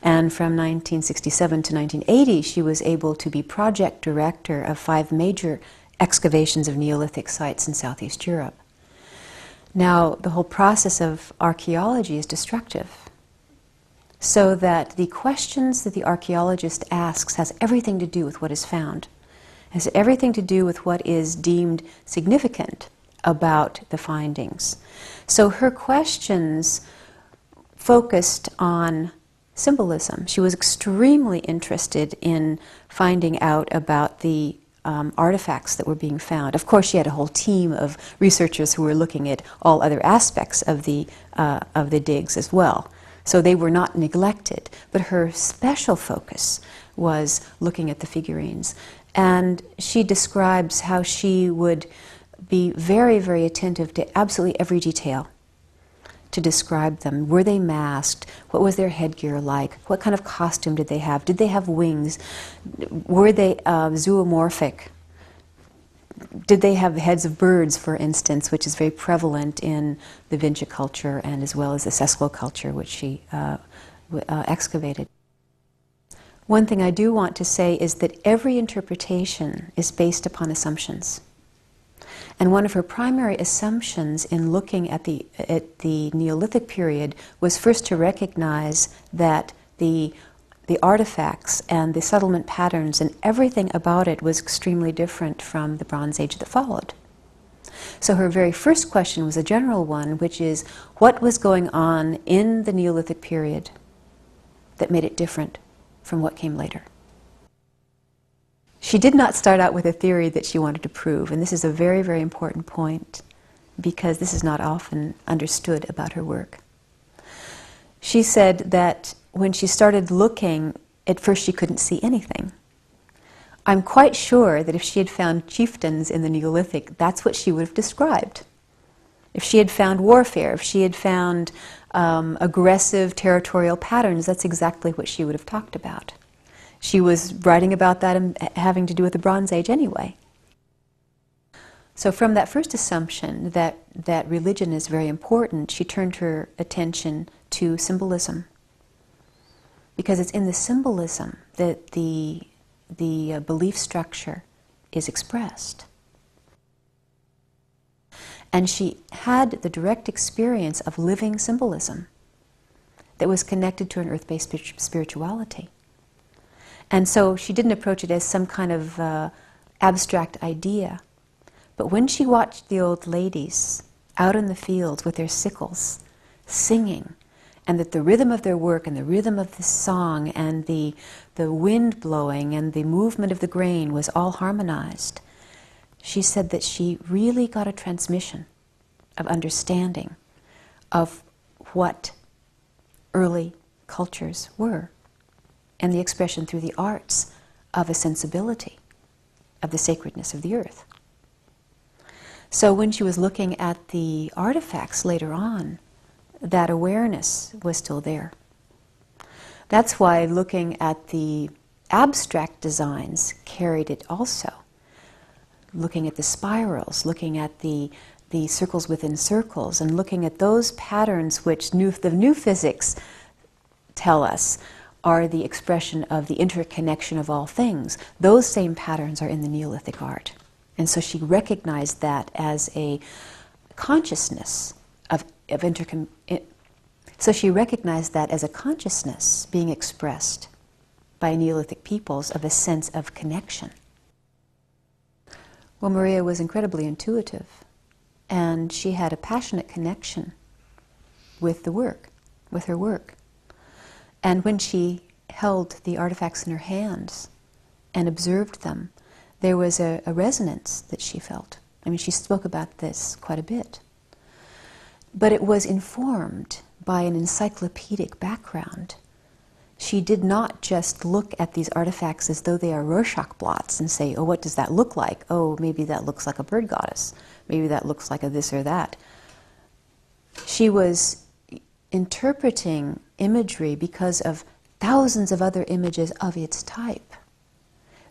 And from 1967 to 1980, she was able to be project director of 5 major excavations of Neolithic sites in Southeast Europe. Now, the whole process of archaeology is destructive, so that the questions that the archaeologist asks has everything to do with what is found, has everything to do with what is deemed significant about the findings. So her questions focused on symbolism. She was extremely interested in finding out about the artifacts that were being found. Of course, she had a whole team of researchers who were looking at all other aspects of the digs as well. So they were not neglected, but her special focus was looking at the figurines. And she describes how she would be very, very attentive to absolutely every detail to describe them. Were they masked? What was their headgear like? What kind of costume did they have? Did they have wings? Were they zoomorphic? Did they have heads of birds, for instance, which is very prevalent in the Vinci culture and as well as the Sesquo culture, which she excavated. One thing I do want to say is that every interpretation is based upon assumptions. And one of her primary assumptions in looking at the Neolithic period was first to recognize that the artifacts and the settlement patterns and everything about it was extremely different from the Bronze Age that followed. So her very first question was a general one, which is, what was going on in the Neolithic period that made it different from what came later? She did not start out with a theory that she wanted to prove, and this is a very, very important point because this is not often understood about her work. She said that when she started looking, at first she couldn't see anything. I'm quite sure that if she had found chieftains in the Neolithic, that's what she would have described. If she had found warfare, if she had found aggressive territorial patterns, that's exactly what she would have talked about. She was writing about that and having to do with the Bronze Age anyway. So from that first assumption that religion is very important, she turned her attention to symbolism. Because it's in the symbolism that the belief structure is expressed. And she had the direct experience of living symbolism that was connected to an earth-based spirituality. And so she didn't approach it as some kind of abstract idea. But when she watched the old ladies out in the fields with their sickles, singing, and that the rhythm of their work and the rhythm of the song and the wind blowing and the movement of the grain was all harmonized, she said that she really got a transmission of understanding of what early cultures were, and the expression through the arts of a sensibility of the sacredness of the earth. So when she was looking at the artifacts later on, that awareness was still there. That's why looking at the abstract designs carried it also. Looking at the spirals, looking at the circles within circles, and looking at those patterns which the new physics tell us are the expression of the interconnection of all things. Those same patterns are in the Neolithic art. And so she recognized that as a consciousness so she recognized that as a consciousness being expressed by Neolithic peoples of a sense of connection. Well, Marija was incredibly intuitive, and she had a passionate connection with the work, with her work. And when she held the artifacts in her hands and observed them, there was a resonance that she felt. I mean, she spoke about this quite a bit. But it was informed by an encyclopedic background. she did not just look at these artifacts as though they are Rorschach blots and say, oh, what does that look like? Oh, maybe that looks like a bird goddess. Maybe that looks like a this or that. She was interpreting imagery because of thousands of other images of its type,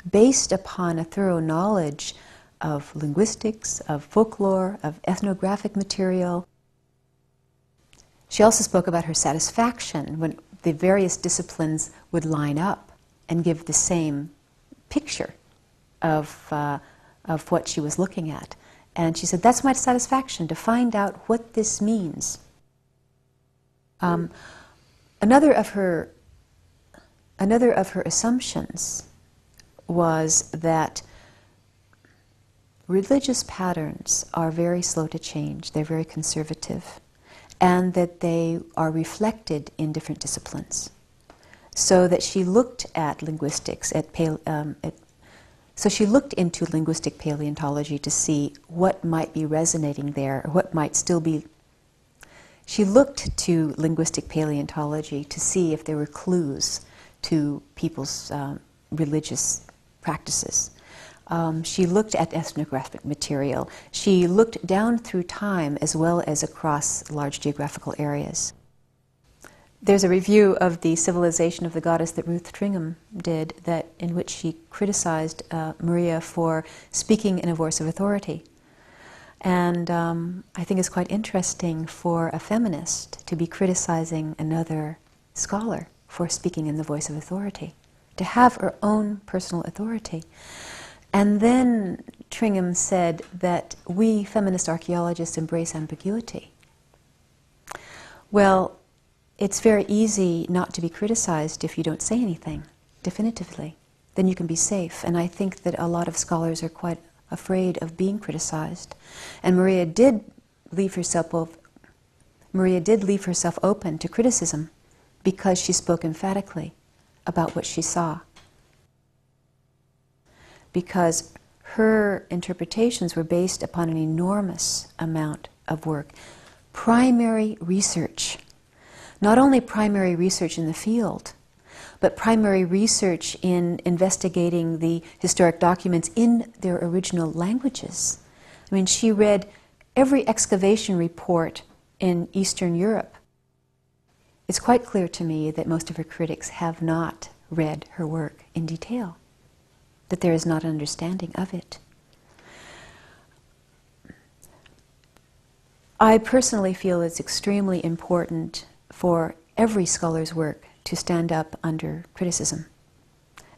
based upon a thorough knowledge of linguistics, of folklore, of ethnographic material. She also spoke about her satisfaction when the various disciplines would line up and give the same picture of what she was looking at. And she said, that's my satisfaction, to find out what this means. Another of her assumptions was that religious patterns are very slow to change. They're very conservative, and that they are reflected in different disciplines. So that she looked at linguistics, so she looked into linguistic paleontology to see what might be resonating there, or what might still be. She looked to linguistic paleontology to see if there were clues to people's religious practices. She looked at ethnographic material. She looked down through time as well as across large geographical areas. There's a review of the Civilization of the Goddess that Ruth Tringham did, in which she criticized Marija for speaking in a voice of authority. And I think it's quite interesting for a feminist to be criticizing another scholar for speaking in the voice of authority, to have her own personal authority. And then Tringham said that we feminist archaeologists embrace ambiguity. Well, it's very easy not to be criticized if you don't say anything definitively. Then you can be safe. And I think that a lot of scholars are quite afraid of being criticized. And Marija did leave herself open to criticism because she spoke emphatically about what she saw. Because her interpretations were based upon an enormous amount of work. Primary research. Not only primary research in the field, but primary research in investigating the historic documents in their original languages. I mean, she read every excavation report in Eastern Europe. It's quite clear to me that most of her critics have not read her work in detail, that there is not an understanding of it. I personally feel it's extremely important for every scholar's work to stand up under criticism,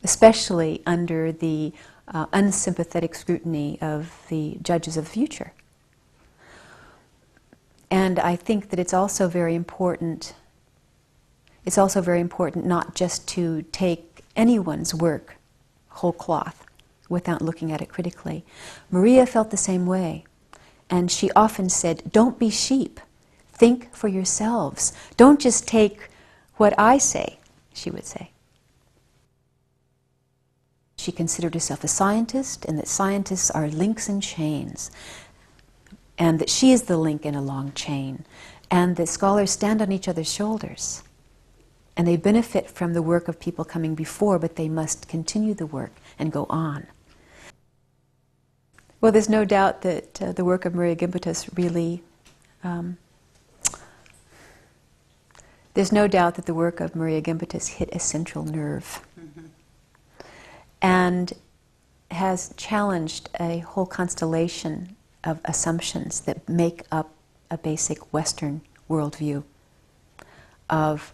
especially under the unsympathetic scrutiny of the judges of the future. And I think that it's also very important not just to take anyone's work whole cloth without looking at it critically. Marija felt the same way, and she often said, don't be sheep. Think for yourselves. Don't just take what I say, she would say. She considered herself a scientist, and that scientists are links in chains, and that she is the link in a long chain, and that scholars stand on each other's shoulders, and they benefit from the work of people coming before, but they must continue the work and go on. Well, there's no doubt that the work of Marija Gimbutas really there's no doubt that the work of Marija Gimbutas hit a central nerve and has challenged a whole constellation of assumptions that make up a basic Western worldview of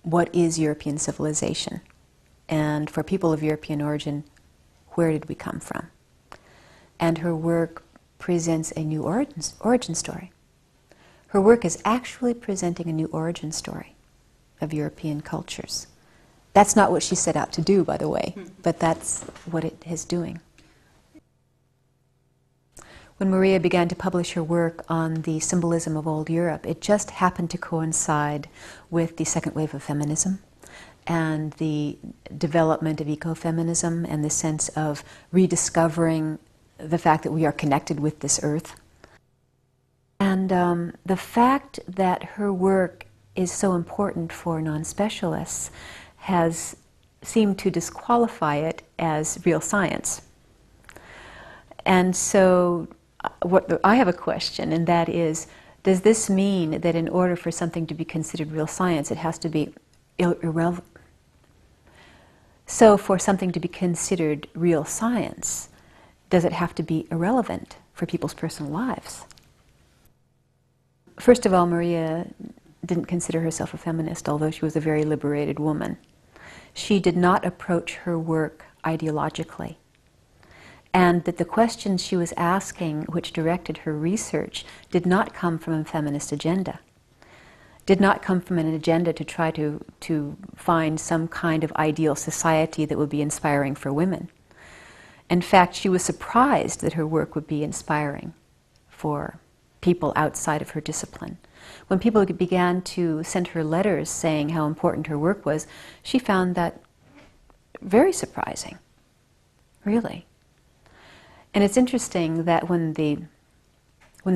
what is European civilization. And for people of European origin, where did we come from? And her work presents a new origin story. Her work is actually presenting a new origin story of European cultures. That's not what she set out to do, by the way, but that's what it is doing. When Marija began to publish her work on the symbolism of old Europe, it just happened to coincide with the second wave of feminism and the development of ecofeminism and the sense of rediscovering the fact that we are connected with this earth. And the fact that her work is so important for non-specialists has seemed to disqualify it as real science. And so I have a question, and that is, does this mean that in order for something to be considered real science, it has to be irrelevant? So for something to be considered real science, does it have to be irrelevant for people's personal lives? First of all, Marija didn't consider herself a feminist, although she was a very liberated woman. She did not approach her work ideologically. And that the questions she was asking, which directed her research, did not come from a feminist agenda. Did not come from an agenda to try to find some kind of ideal society that would be inspiring for women. In fact, she was surprised that her work would be inspiring for people outside of her discipline. When people began to send her letters saying how important her work was, she found that very surprising, really. And it's interesting that when the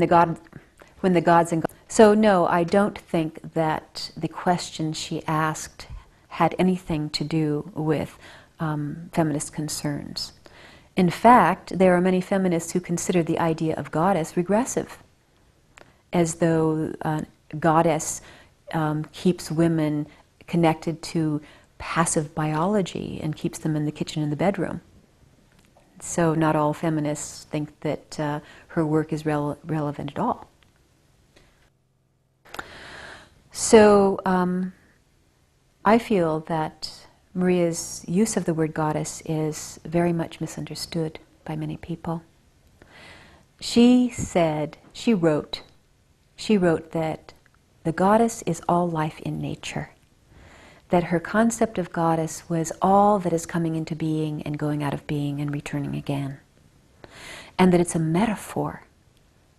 gods and so no, I don't think that the questions she asked had anything to do with feminist concerns. In fact, there are many feminists who consider the idea of goddess regressive, as though goddess keeps women connected to passive biology and keeps them in the kitchen and the bedroom. So not all feminists think that her work is relevant at all. So I feel that Marija's use of the word goddess is very much misunderstood by many people. She wrote that the goddess is all life in nature, that her concept of goddess was all that is coming into being and going out of being and returning again, and that it's a metaphor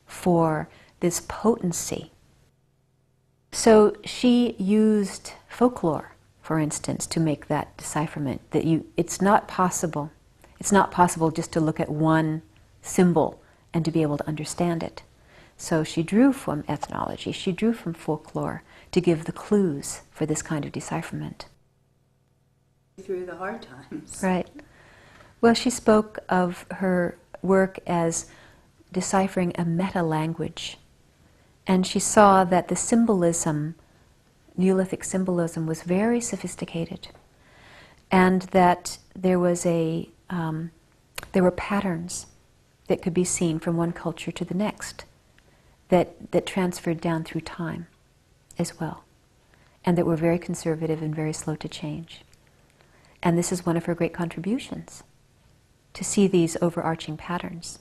for this potency. So she used folklore, for instance, to make that decipherment, that it's not possible just to look at one symbol and to be able to understand it. So she drew from ethnology, she drew from folklore to give the clues for this kind of decipherment. Through the hard times. Right. Well, she spoke of her work as deciphering a meta-language. And she saw that the symbolism, Neolithic symbolism, was very sophisticated. And that there were patterns that could be seen from one culture to the next, that transferred down through time as well, and that were very conservative and very slow to change. And this is one of her great contributions, to see these overarching patterns.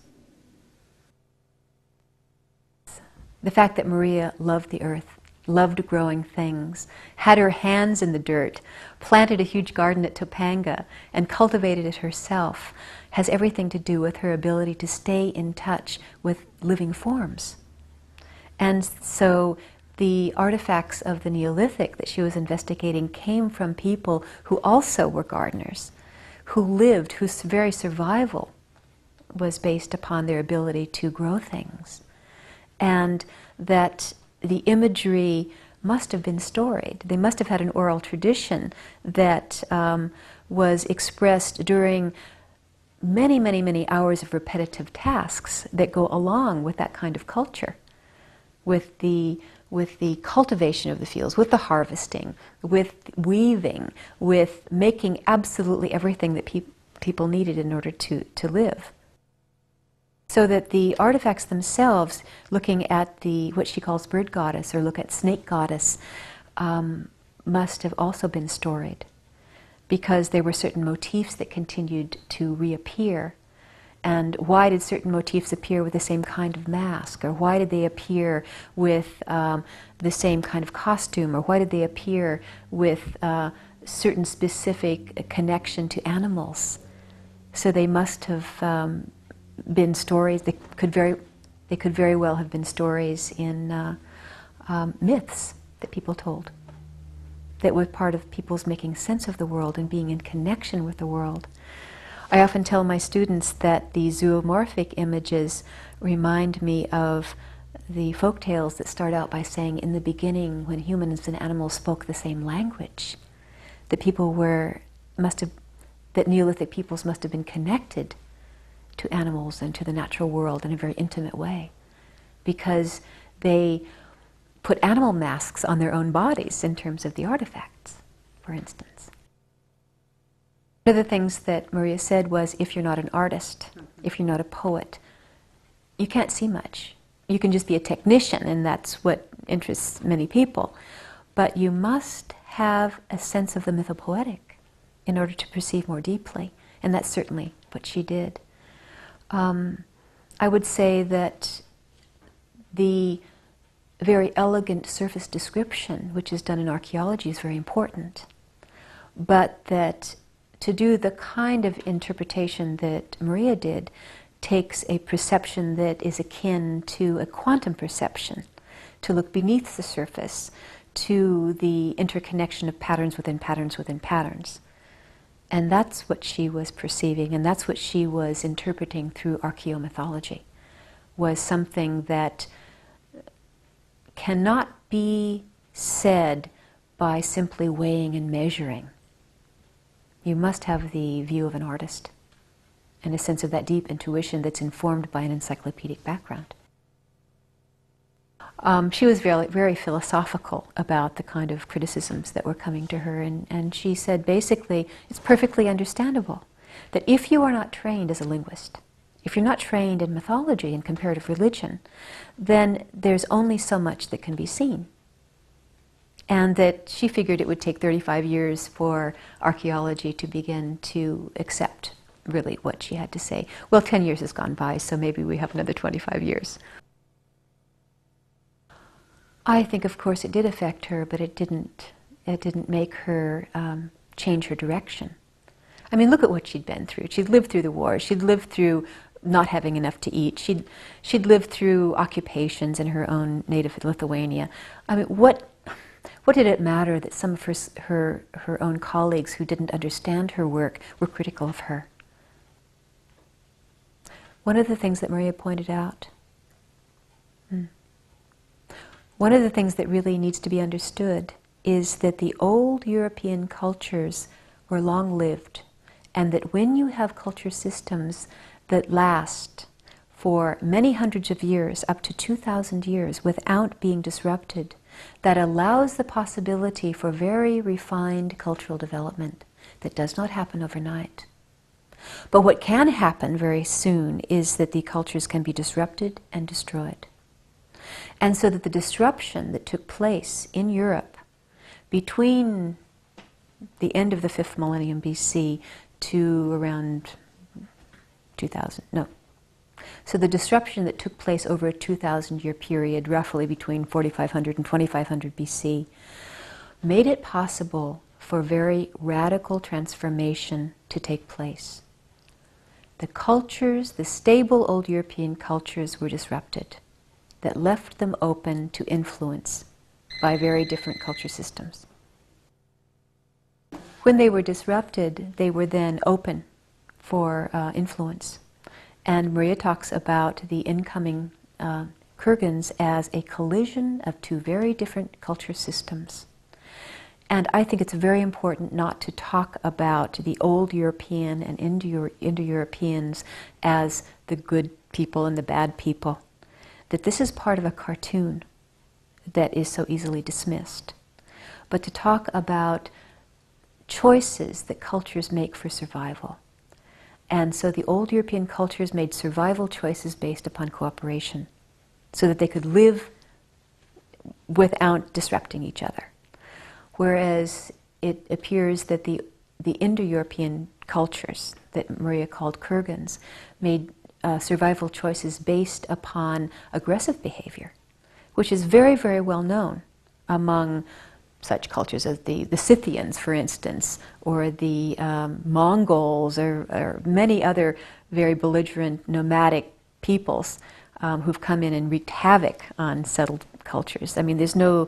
The fact that Marija loved the earth, loved growing things, had her hands in the dirt, planted a huge garden at Topanga, and cultivated it herself, has everything to do with her ability to stay in touch with living forms. And so the artifacts of the Neolithic that she was investigating came from people who also were gardeners, who lived, whose very survival was based upon their ability to grow things. And that the imagery must have been storied. They must have had an oral tradition that was expressed during many, many, many hours of repetitive tasks that go along with that kind of culture, with the cultivation of the fields, with the harvesting, with weaving, with making absolutely everything that people needed in order to live. So that the artifacts themselves, looking at what she calls bird goddess, or look at snake goddess, must have also been storied, because there were certain motifs that continued to reappear. And why did certain motifs appear with the same kind of mask? Or why did they appear with the same kind of costume? Or why did they appear with certain specific connection to animals? So they must have been stories. They could very well have been stories in myths that people told, that were part of people's making sense of the world and being in connection with the world. I often tell my students that the zoomorphic images remind me of the folk tales that start out by saying, in the beginning, when humans and animals spoke the same language, that that Neolithic peoples must have been connected to animals and to the natural world in a very intimate way, because they put animal masks on their own bodies in terms of the artifacts, for instance. One of the things that Marija said was, if you're not an artist, if you're not a poet, you can't see much. You can just be a technician, and that's what interests many people. But you must have a sense of the mythopoetic in order to perceive more deeply, and that's certainly what she did. I would say that the very elegant surface description, which is done in archaeology, is very important, but that to do the kind of interpretation that Marija did takes a perception that is akin to a quantum perception, to look beneath the surface, to the interconnection of patterns within patterns within patterns. And that's what she was perceiving, and that's what she was interpreting through archaeomythology, was something that cannot be said by simply weighing and measuring. You must have the view of an artist and a sense of that deep intuition that's informed by an encyclopedic background. She was very, very philosophical about the kind of criticisms that were coming to her, and she said basically it's perfectly understandable that if you are not trained as a linguist, if you're not trained in mythology and comparative religion, then there's only so much that can be seen. And that she figured it would take 35 years for archaeology to begin to accept really what she had to say. Well, 10 years has gone by, so maybe we have another 25 years. I think, of course, it did affect her, but it didn't make her change her direction. I mean, look at what she'd been through. She'd lived through the war. She'd lived through not having enough to eat. She'd lived through occupations in her own native Lithuania. I mean, what did it matter that some of her own colleagues who didn't understand her work were critical of her? One of the things that Marija pointed out, one of the things that really needs to be understood is that the old European cultures were long-lived, and that when you have culture systems that last for many hundreds of years, up to 2,000 years, without being disrupted, that allows the possibility for very refined cultural development that does not happen overnight. But what can happen very soon is that the cultures can be disrupted and destroyed. And so that the disruption that took place in Europe between the end of the 5th millennium BC to around 2000, no. So the disruption that took place over a 2,000-year period, roughly between 4,500 and 2,500 BC, made it possible for very radical transformation to take place. The cultures, the stable old European cultures, were disrupted, that left them open to influence by very different culture systems. When they were disrupted, they were then open for influence. And Marija talks about the incoming Kurgans as a collision of two very different culture systems. And I think it's very important not to talk about the old European and Indo-Europeans as the good people and the bad people. That this is part of a cartoon that is so easily dismissed. But to talk about choices that cultures make for survival. And so the old European cultures made survival choices based upon cooperation, so that they could live without disrupting each other. Whereas it appears that the Indo-European cultures that Marija called Kurgans made survival choices based upon aggressive behavior, which is very, very well known among such cultures as the Scythians, for instance, or the Mongols, or many other very belligerent nomadic peoples who've come in and wreaked havoc on settled cultures. I mean, there's no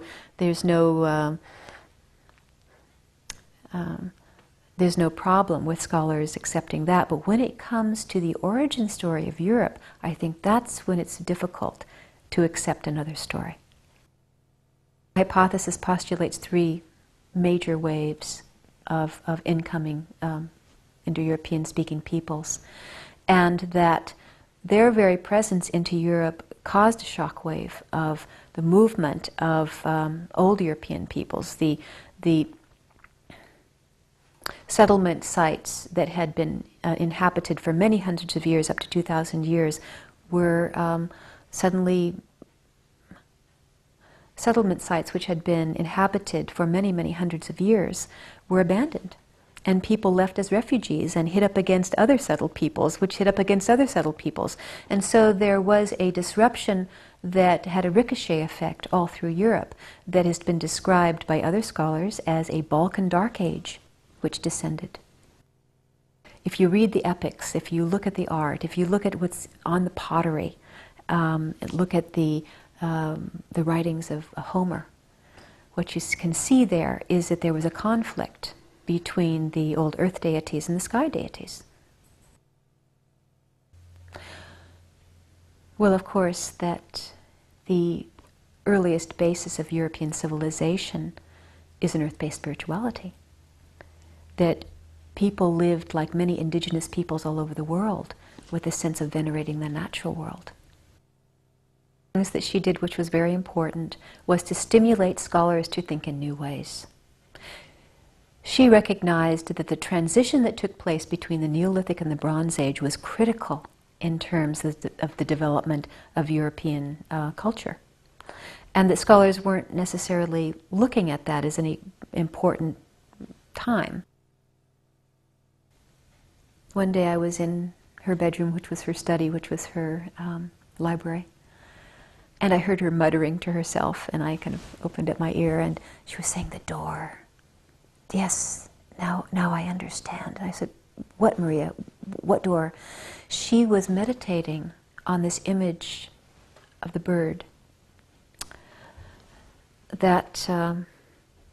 problem with scholars accepting that. But when it comes to the origin story of Europe, I think that's when it's difficult to accept another story. The hypothesis postulates three major waves of incoming Indo-European speaking peoples, and that their very presence into Europe caused a shockwave of the movement of old European peoples. The settlement sites that had been inhabited for many hundreds of years, up to 2,000 years, were suddenly settlement sites which had been inhabited for many, many hundreds of years were abandoned. And people left as refugees and hit up against other settled peoples, which hit up against other settled peoples. And so there was a disruption that had a ricochet effect all through Europe that has been described by other scholars as a Balkan Dark Age, which descended. If you read the epics, if you look at the art, if you look at what's on the pottery, look at the writings of Homer, what you can see there is that there was a conflict between the old earth deities and the sky deities. Well, of course, that the earliest basis of European civilization is an earth-based spirituality. That people lived like many indigenous peoples all over the world with a sense of venerating the natural world. Things that she did, which was very important, was to stimulate scholars to think in new ways. She recognized that the transition that took place between the Neolithic and the Bronze Age was critical in terms of the development of European culture. And that scholars weren't necessarily looking at that as an important time. One day I was in her bedroom, which was her study, which was her library, and I heard her muttering to herself, and I kind of opened up my ear, and she was saying, "The door. Yes, now I understand." And I said, "What, Marija? What door?" She was meditating on this image of the bird that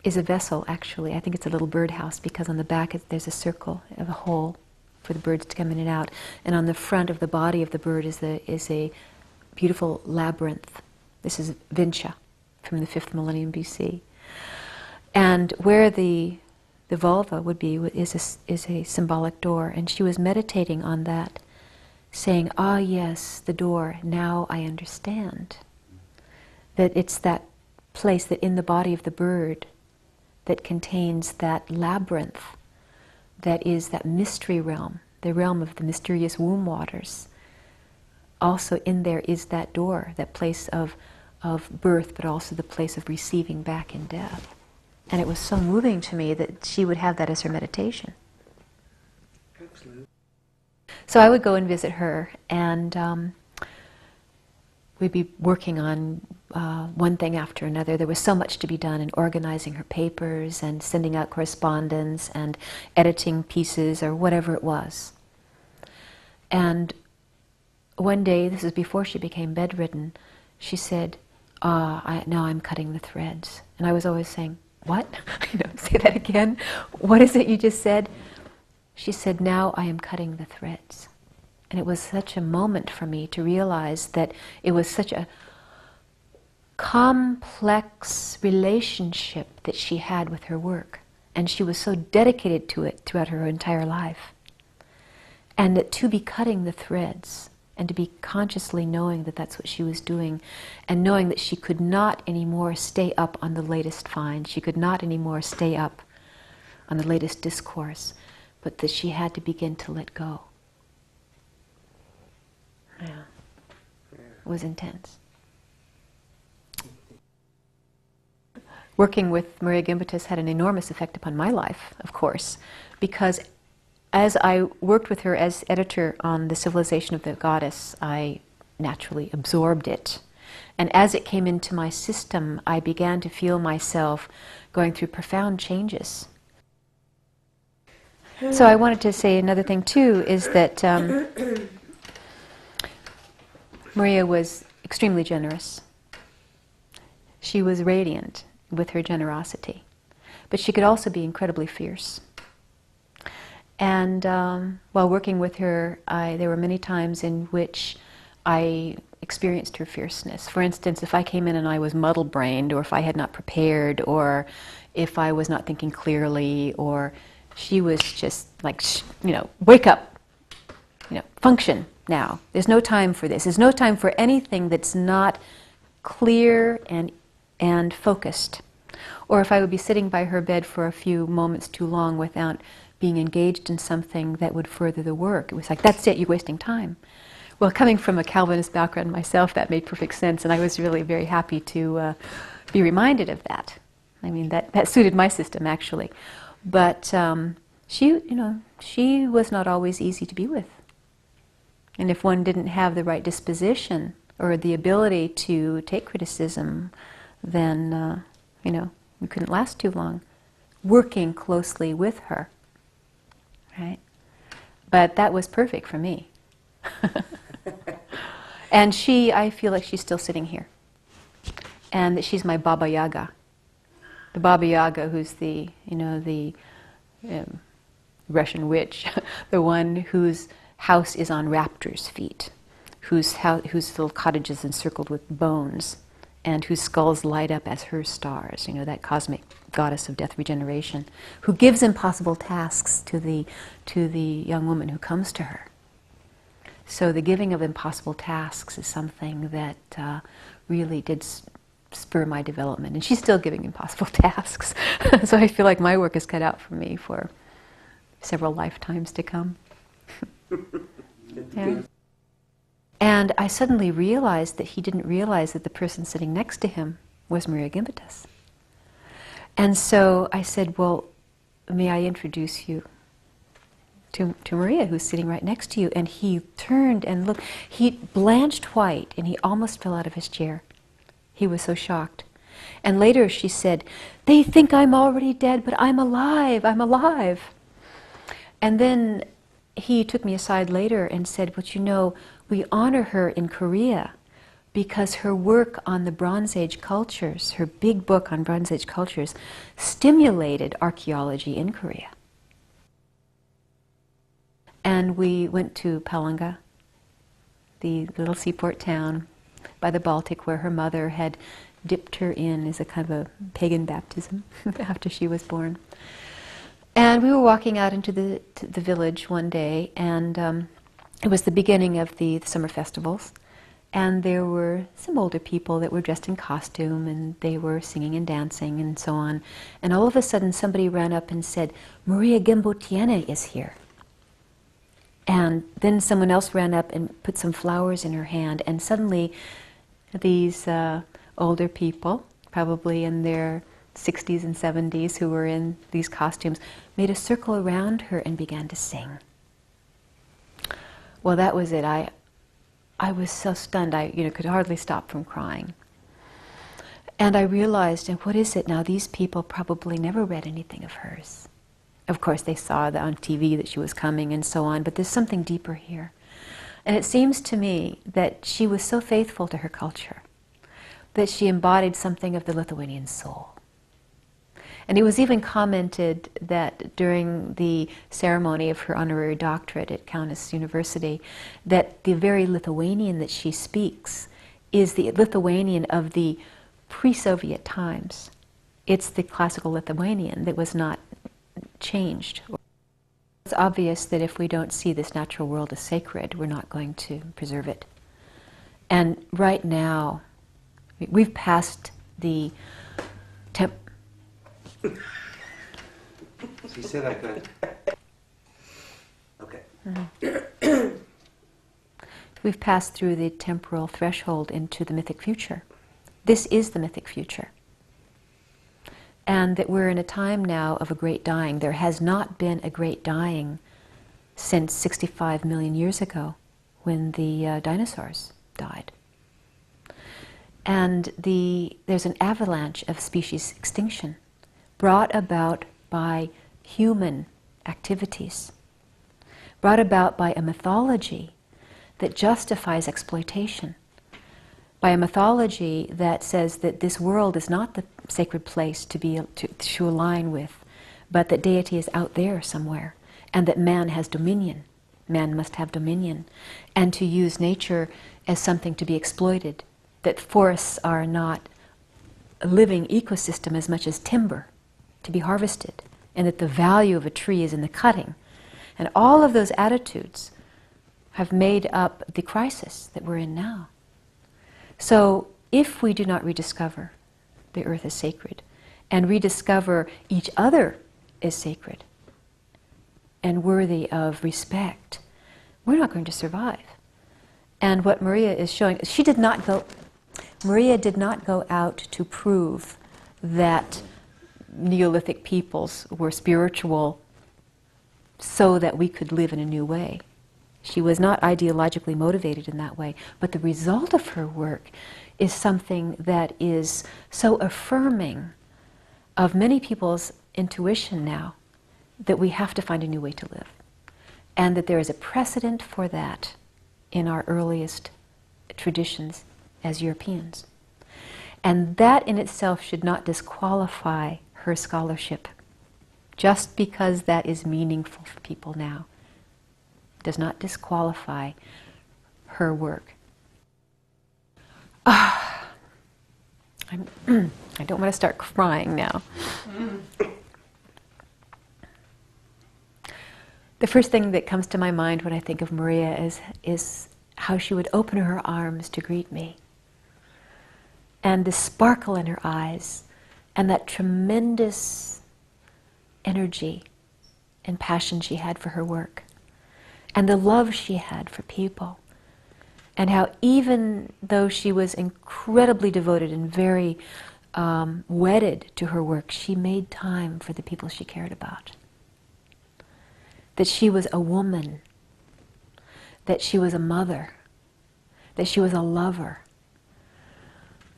is a vessel, actually. I think it's a little birdhouse, because on the back there's a circle of a hole for the birds to come in and out, and on the front of the body of the bird is a beautiful labyrinth. This is Vincha from the 5th millennium BC. And where the vulva would be is a symbolic door, and she was meditating on that, saying, "Ah, yes, the door, now I understand." That it's that place that in the body of the bird that contains that labyrinth, that is that mystery realm, the realm of the mysterious womb waters. Also in there is that door, that place of birth, but also the place of receiving back in death. And it was so moving to me that she would have that as her meditation. Excellent. So I would go and visit her, and we'd be working on one thing after another. There was so much to be done in organizing her papers and sending out correspondence and editing pieces or whatever it was. And one day, this is before she became bedridden, she said, now I'm cutting the threads. And I was always saying, "What?" Say that again. "What is it you just said?" She said, "Now I am cutting the threads." And it was such a moment for me to realize that it was such a complex relationship that she had with her work. And she was so dedicated to it throughout her entire life. And that to be cutting the threads, and to be consciously knowing that that's what she was doing, and knowing that she could not anymore stay up on the latest find, she could not anymore stay up on the latest discourse, but that she had to begin to let go. Yeah. It was intense. Working with Marija Gimbutas had an enormous effect upon my life, of course, because as I worked with her as editor on The Civilization of the Goddess, I naturally absorbed it. And as it came into my system, I began to feel myself going through profound changes. So I wanted to say another thing too, is that Marija was extremely generous. She was radiant with her generosity, but she could also be incredibly fierce. And while working with her, there were many times in which I experienced her fierceness. For instance, if I came in and I was muddle-brained, or if I had not prepared, or if I was not thinking clearly, or she was just like, wake up, function now. There's no time for this. There's no time for anything that's not clear and focused. Or if I would be sitting by her bed for a few moments too long without being engaged in something that would further the work, it was like, that's it, you're wasting time. Well, coming from a Calvinist background myself, that made perfect sense, and I was really very happy to be reminded of that. I mean, that suited my system, actually. But she was not always easy to be with. And if one didn't have the right disposition or the ability to take criticism, then, we couldn't last too long working closely with her, right? But that was perfect for me. And I feel like she's still sitting here. And that she's my Baba Yaga. The Baba Yaga, who's the Russian witch, the one whose house is on raptors' feet, whose little cottage is encircled with bones, and whose skulls light up as her stars, that cosmic goddess of death regeneration, who gives impossible tasks to the young woman who comes to her. So the giving of impossible tasks is something that really did spur my development. And she's still giving impossible tasks. So I feel like my work is cut out for me for several lifetimes to come. Yeah. And I suddenly realized that he didn't realize that the person sitting next to him was Marija Gimbutas. And so I said, well, may I introduce you to Marija, who's sitting right next to you? And he turned and looked. He blanched white, and he almost fell out of his chair. He was so shocked. And later she said, they think I'm already dead, but I'm alive, I'm alive. And then he took me aside later and said, but we honor her in Korea because her work on the Bronze Age cultures, her big book on Bronze Age cultures, stimulated archaeology in Korea. And we went to Palanga, the little seaport town by the Baltic where her mother had dipped her in as a kind of a pagan baptism after she was born. And we were walking out into the village one day, and it was the beginning of the summer festivals, and there were some older people that were dressed in costume, and they were singing and dancing and so on. And all of a sudden somebody ran up and said, Marija Gimbutas is here. And then someone else ran up and put some flowers in her hand, and suddenly these older people, probably in their 60s and 70s, who were in these costumes, made a circle around her and began to sing. Well, that was it. I was so stunned, I could hardly stop from crying. And I realized, and what is it now? These people probably never read anything of hers. Of course, they saw on TV that she was coming and so on, but there's something deeper here. And it seems to me that she was so faithful to her culture that she embodied something of the Lithuanian soul. And it was even commented that during the ceremony of her honorary doctorate at Kaunas University, that the very Lithuanian that she speaks is the Lithuanian of the pre-Soviet times. It's the classical Lithuanian that was not changed. It's obvious that if we don't see this natural world as sacred, we're not going to preserve it. And right now, we've passed the She said I could. Okay. Mm-hmm. We've passed through the temporal threshold into the mythic future. This is the mythic future. And that we're in a time now of a great dying. There has not been a great dying since 65 million years ago when the dinosaurs died. And there's an avalanche of species extinction brought about by human activities, brought about by a mythology that justifies exploitation, by a mythology that says that this world is not the sacred place to align with, but that deity is out there somewhere, and that man has dominion. man must have dominion, and to use nature as something to be exploited, that forests are not a living ecosystem as much as timber to be harvested, and that the value of a tree is in the cutting. And all of those attitudes have made up the crisis that we're in now. So if we do not rediscover the earth as sacred, and rediscover each other as sacred and worthy of respect, we're not going to survive. And what Marija is showing, Marija did not go out to prove that Neolithic peoples were spiritual so that we could live in a new way. She was not ideologically motivated in that way, but the result of her work is something that is so affirming of many people's intuition now that we have to find a new way to live, and that there is a precedent for that in our earliest traditions as Europeans. And that in itself should not disqualify her scholarship. Just because that is meaningful for people now does not disqualify her work. I don't want to start crying now. The first thing that comes to my mind when I think of Marija is how she would open her arms to greet me. And the sparkle in her eyes, and that tremendous energy and passion she had for her work, and the love she had for people, and how even though she was incredibly devoted and very wedded to her work, she made time for the people she cared about. That she was a woman, that she was a mother, that she was a lover,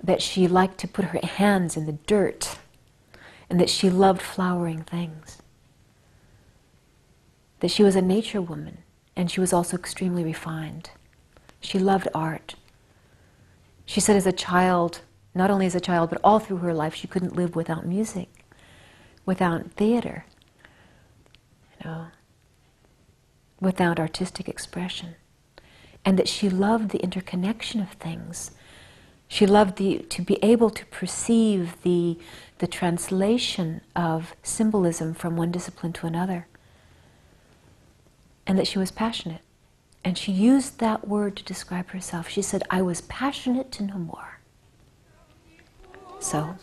that she liked to put her hands in the dirt, and that she loved flowering things. That she was a nature woman, and she was also extremely refined. She loved art. She said as a child, not only as a child, but all through her life, she couldn't live without music, without theater, without artistic expression. And that she loved the interconnection of things. She loved to be able to perceive the translation of symbolism from one discipline to another. And that she was passionate. And she used that word to describe herself. She said, I was passionate to know more. So.